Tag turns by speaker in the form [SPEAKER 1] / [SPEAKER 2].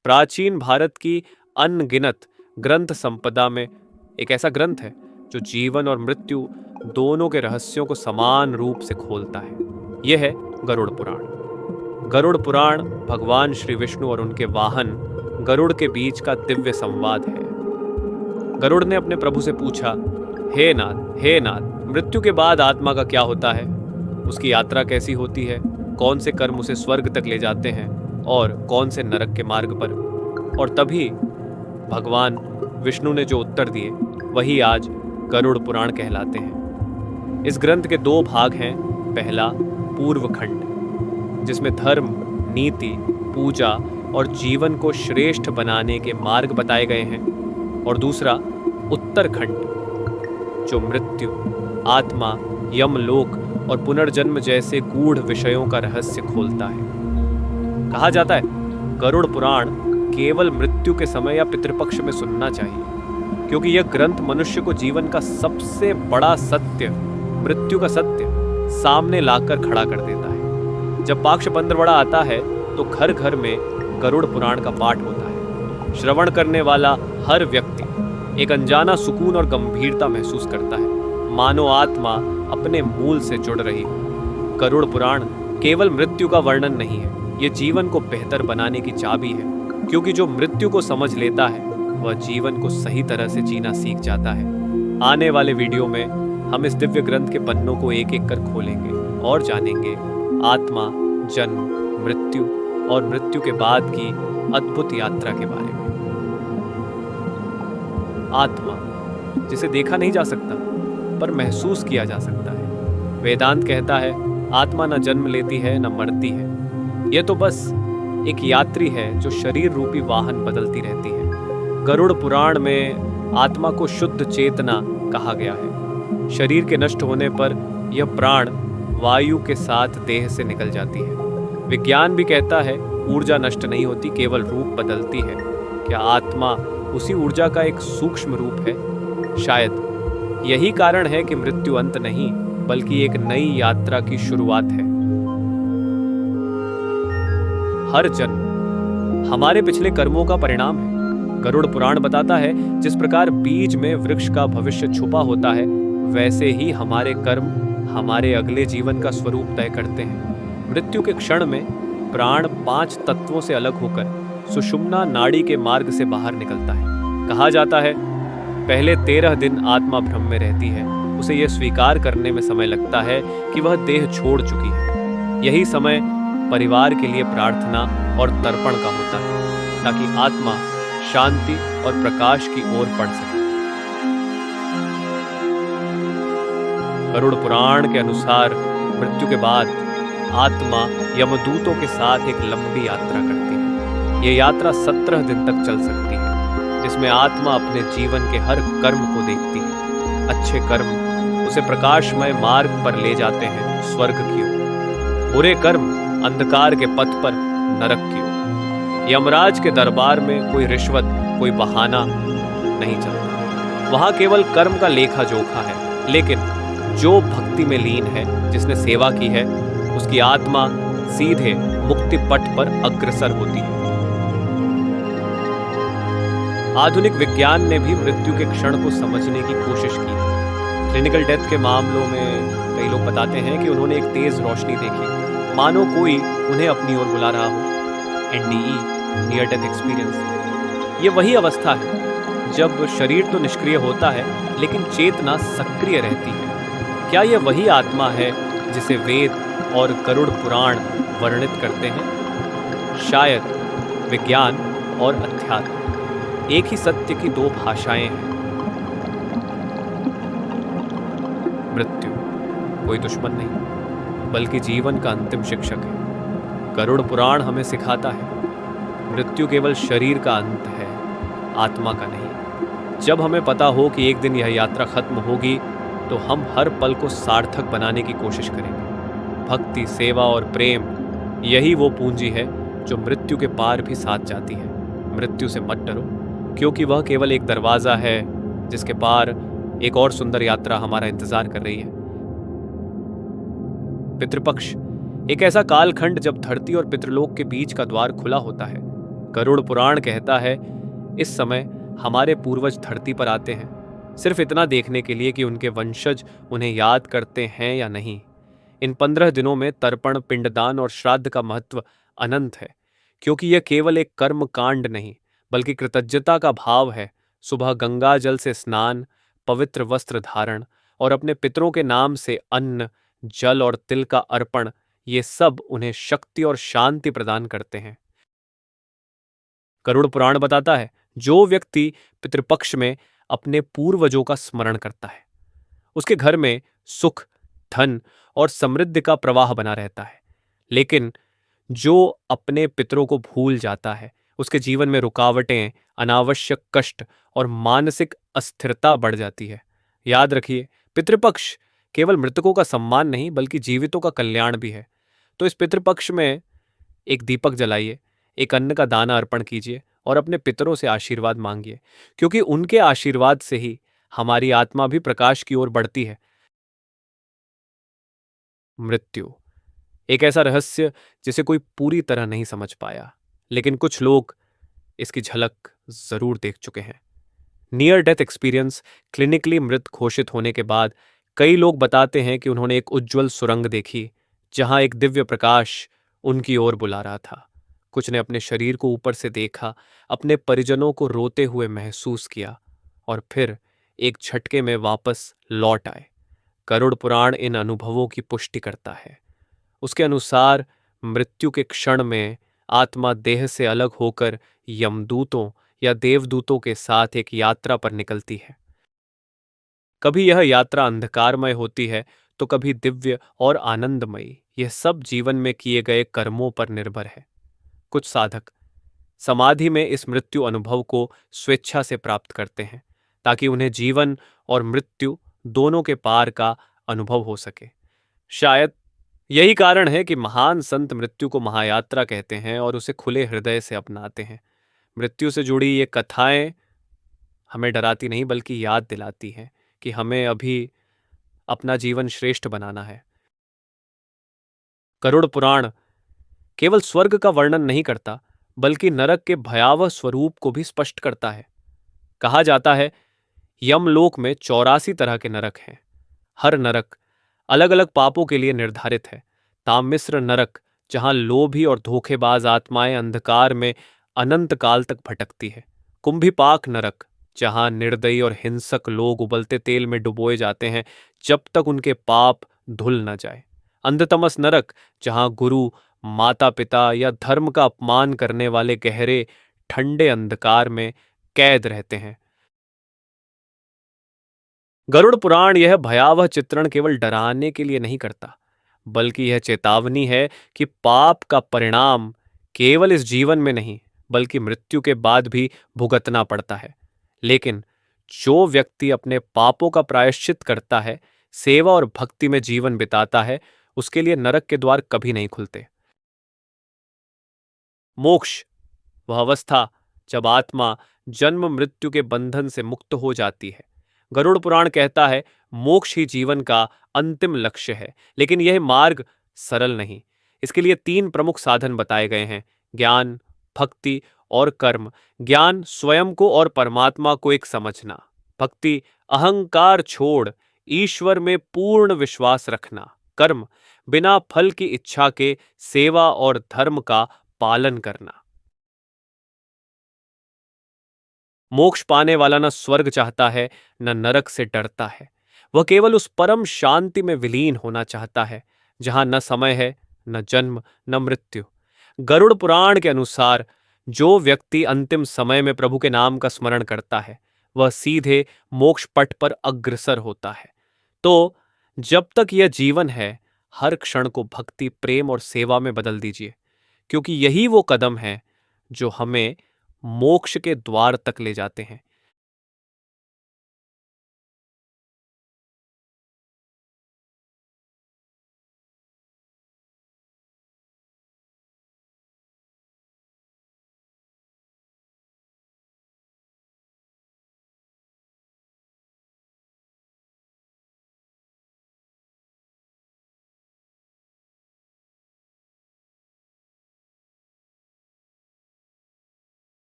[SPEAKER 1] प्राचीन भारत की अनगिनत ग्रंथ संपदा में एक ऐसा ग्रंथ है जो जीवन और मृत्यु दोनों के रहस्यों को समान रूप से खोलता है। यह है गरुड़ पुराण। गरुड़ पुराण भगवान श्री विष्णु और उनके वाहन गरुड़ के बीच का दिव्य संवाद है। गरुड़ ने अपने प्रभु से पूछा, हे नाथ, मृत्यु के बाद आत्मा का क्या होता है? उसकी यात्रा कैसी होती है? कौन से कर्म उसे स्वर्ग तक ले जाते हैं और कौन से नरक के मार्ग पर? और तभी भगवान विष्णु ने जो उत्तर दिए वही आज गरुड़ पुराण कहलाते हैं। इस ग्रंथ के दो भाग हैं। पहला पूर्व खंड, जिसमें धर्म, नीति, पूजा और जीवन को श्रेष्ठ बनाने के मार्ग बताए गए हैं, और दूसरा उत्तर खंड, जो मृत्यु, आत्मा, यमलोक और पुनर्जन्म जैसे गूढ़ विषयों का रहस्य खोलता है। कहा जाता है गरुड़ पुराण केवल मृत्यु के समय या पितृपक्ष में सुनना चाहिए, क्योंकि यह ग्रंथ मनुष्य को जीवन का सबसे बड़ा सत्य, मृत्यु का सत्य, सामने लाकर खड़ा कर देता है। जब पाक्ष पंद्रवड़ा आता है तो घर घर में गरुड़ पुराण का पाठ होता है। श्रवण करने वाला हर व्यक्ति एक अनजाना सुकून और गंभीरता महसूस करता है, मानो आत्मा अपने मूल से जुड़ रही हो। गरुड़ पुराण केवल मृत्यु का वर्णन नहीं है, ये जीवन को बेहतर बनाने की चाबी है, क्योंकि जो मृत्यु को समझ लेता है वह जीवन को सही तरह से जीना सीख जाता है। आने वाले वीडियो में हम इस दिव्य ग्रंथ के पन्नों को एक एक कर खोलेंगे और जानेंगे आत्मा, जन्म, मृत्यु और मृत्यु के बाद की अद्भुत यात्रा के बारे में। आत्मा, जिसे देखा नहीं जा सकता पर महसूस किया जा सकता है। वेदांत कहता है आत्मा न जन्म लेती है न मरती है, यह तो बस एक यात्री है जो शरीर रूपी वाहन बदलती रहती है। गरुड़ पुराण में आत्मा को शुद्ध चेतना कहा गया है। शरीर के नष्ट होने पर यह प्राण वायु के साथ देह से निकल जाती है। विज्ञान भी कहता है ऊर्जा नष्ट नहीं होती, केवल रूप बदलती है। क्या आत्मा उसी ऊर्जा का एक सूक्ष्म रूप है? शायद यही कारण है कि मृत्यु अंत नहीं, बल्कि एक नई यात्रा की शुरुआत है। हर जन्म हमारे पिछले कर्मों का परिणाम है। गरुड़ पुराण बताता है जिस प्रकार बीज में वृक्ष का भविष्य छुपा होता है, वैसे ही हमारे कर्म हमारे अगले जीवन का स्वरूप तय करते हैं। मृत्यु के क्षण में प्राण 5 तत्वों से अलग होकर सुषुम्ना नाड़ी के मार्ग से बाहर निकलता है। कहा जाता है पहले 13 दिन आत्मा भ्रम में रहती है। उसे यह स्वीकार करने में समय लगता है कि वह देह छोड़ चुकी है। यही समय परिवार के लिए प्रार्थना और तर्पण का होता है, ताकि आत्मा शांति और प्रकाश की ओर बढ़ सके। गरुड़ पुराण के अनुसार मृत्यु के बाद आत्मा यमदूतों के साथ एक लंबी यात्रा करती है। यह यात्रा 17 दिन तक चल सकती है, जिसमें आत्मा अपने जीवन के हर कर्म को देखती है। अच्छे कर्म उसे प्रकाशमय मार्ग पर ले जाते हैं, स्वर्ग की ओर। बुरे कर्म अंधकार के पथ पर, नरक की ओर। यमराज के दरबार में कोई रिश्वत, कोई बहाना नहीं चलता। वहां केवल कर्म का लेखा जोखा है। लेकिन जो भक्ति में लीन है, जिसने सेवा की है, उसकी आत्मा सीधे मुक्ति पथ पर अग्रसर होती है। आधुनिक विज्ञान ने भी मृत्यु के क्षण को समझने की कोशिश की है। क्लिनिकल डेथ के मामलों में कई लोग बताते हैं कि उन्होंने एक तेज रोशनी देखी, मानो कोई उन्हें अपनी ओर बुला रहा हो। NDE, नियर डेथ एक्सपीरियंस, ये वही अवस्था है जब शरीर तो निष्क्रिय होता है लेकिन चेतना सक्रिय रहती है। क्या यह वही आत्मा है जिसे वेद और गरुड़ पुराण वर्णित करते हैं? शायद विज्ञान और अध्यात्म एक ही सत्य की दो भाषाएं हैं। मृत्यु कोई दुश्मन नहीं, बल्कि जीवन का अंतिम शिक्षक है। गरुड़ पुराण हमें सिखाता है मृत्यु केवल शरीर का अंत है, आत्मा का नहीं। जब हमें पता हो कि एक दिन यह यात्रा खत्म होगी, तो हम हर पल को सार्थक बनाने की कोशिश करेंगे। भक्ति, सेवा और प्रेम, यही वो पूंजी है जो मृत्यु के पार भी साथ जाती है। मृत्यु से मत डरो, क्योंकि वह केवल एक दरवाजा है जिसके पार एक और सुंदर यात्रा हमारा इंतजार कर रही है। पितृपक्ष एक ऐसा कालखंड जब धरती और पितृलोक के बीच का द्वार खुला होता है। गरुड़ पुराण कहता है, इस समय हमारे पूर्वज धरती पर आते हैं, सिर्फ इतना देखने के लिए कि उनके वंशज उन्हें याद करते हैं या नहीं। इन 15 दिनों में तर्पण, पिंडदान और श्राद्ध का महत्व अनंत है, क्योंकि यह केवल एक कर्म कांड नहीं, बल्कि कृतज्ञता का भाव है। सुबह गंगा जल से स्नान, पवित्र वस्त्र धारण और अपने पितरों के नाम से अन्न, जल और तिल का अर्पण, ये सब उन्हें शक्ति और शांति प्रदान करते हैं। गरुड़ पुराण बताता है, जो व्यक्ति पितृपक्ष में अपने पूर्वजों का स्मरण करता है, उसके घर में सुख, धन और समृद्धि का प्रवाह बना रहता है। लेकिन जो अपने पितरों को भूल जाता है, उसके जीवन में रुकावटें, अनावश्यक कष्ट और मानसिक अस्थिरता बढ़ जाती है। याद रखिए, पितृपक्ष केवल मृतकों का सम्मान नहीं, बल्कि जीवितों का कल्याण भी है। तो इस पितृपक्ष में एक दीपक जलाइए, एक अन्न का दाना अर्पण कीजिए और अपने पितरों से आशीर्वाद मांगिए, क्योंकि उनके आशीर्वाद से ही हमारी आत्मा भी प्रकाश की ओर बढ़ती है। मृत्यु एक ऐसा रहस्य जिसे कोई पूरी तरह नहीं समझ पाया, लेकिन कुछ लोग इसकी झलक जरूर देख चुके हैं। नियर डेथ एक्सपीरियंस क्लिनिकली मृत घोषित होने के बाद कई लोग बताते हैं कि उन्होंने एक उज्जवल सुरंग देखी, जहां एक दिव्य प्रकाश उनकी ओर बुला रहा था। कुछ ने अपने शरीर को ऊपर से देखा, अपने परिजनों को रोते हुए महसूस किया और फिर एक झटके में वापस लौट आए। गरुड़ पुराण इन अनुभवों की पुष्टि करता है। उसके अनुसार मृत्यु के क्षण में आत्मा देह से अलग होकर यमदूतों या देवदूतों के साथ एक यात्रा पर निकलती है। कभी यह यात्रा अंधकारमय होती है, तो कभी दिव्य और आनंदमयी। यह सब जीवन में किए गए कर्मों पर निर्भर है। कुछ साधक समाधि में इस मृत्यु अनुभव को स्वेच्छा से प्राप्त करते हैं, ताकि उन्हें जीवन और मृत्यु दोनों के पार का अनुभव हो सके। शायद यही कारण है कि महान संत मृत्यु को महायात्रा कहते हैं और उसे खुले हृदय से अपनाते हैं। मृत्यु से जुड़ी ये कथाएं हमें डराती नहीं, बल्कि याद दिलाती हैं कि हमें अभी अपना जीवन श्रेष्ठ बनाना है। गरुड़ पुराण केवल स्वर्ग का वर्णन नहीं करता, बल्कि नरक के भयावह स्वरूप को भी स्पष्ट करता है। कहा जाता है, यमलोक में 84 तरह के नरक हैं। हर नरक अलग अलग पापों के लिए निर्धारित है। तामिश्र नरक, जहां लोभी और धोखेबाज आत्माएं अंधकार में अनंत काल तक भटकती है। कुंभीपाक नरक, जहां निर्दयी और हिंसक लोग उबलते तेल में डुबोए जाते हैं जब तक उनके पाप धुल न जाए। अंधतमस नरक, जहां गुरु, माता पिता या धर्म का अपमान करने वाले गहरे ठंडे अंधकार में कैद रहते हैं। गरुड़ पुराण यह भयावह चित्रण केवल डराने के लिए नहीं करता, बल्कि यह चेतावनी है कि पाप का परिणाम केवल इस जीवन में नहीं, बल्कि मृत्यु के बाद भी भुगतना पड़ता है। लेकिन जो व्यक्ति अपने पापों का प्रायश्चित करता है, सेवा और भक्ति में जीवन बिताता है, उसके लिए नरक के द्वार कभी नहीं खुलते। मोक्ष वह अवस्था जब आत्मा जन्म मृत्यु के बंधन से मुक्त हो जाती है। गरुड़ पुराण कहता है, मोक्ष ही जीवन का अंतिम लक्ष्य है, लेकिन यह मार्ग सरल नहीं। इसके लिए 3 प्रमुख साधन बताए गए हैं: ज्ञान, भक्ति और कर्म। ज्ञान स्वयं को और परमात्मा को एक समझना। भक्ति अहंकार छोड़ ईश्वर में पूर्ण विश्वास रखना। कर्म बिना फल की इच्छा के सेवा और धर्म का पालन करना। मोक्ष पाने वाला न स्वर्ग चाहता है, न नरक से डरता है। वह केवल उस परम शांति में विलीन होना चाहता है, जहां न समय है, न जन्म, न मृत्यु। गरुड़ पुराण के अनुसार जो व्यक्ति अंतिम समय में प्रभु के नाम का स्मरण करता है, वह सीधे मोक्ष पथ पर अग्रसर होता है। तो जब तक यह जीवन है, हर क्षण को भक्ति, प्रेम और सेवा में बदल दीजिए, क्योंकि यही वो कदम है जो हमें मोक्ष के द्वार तक ले जाते हैं।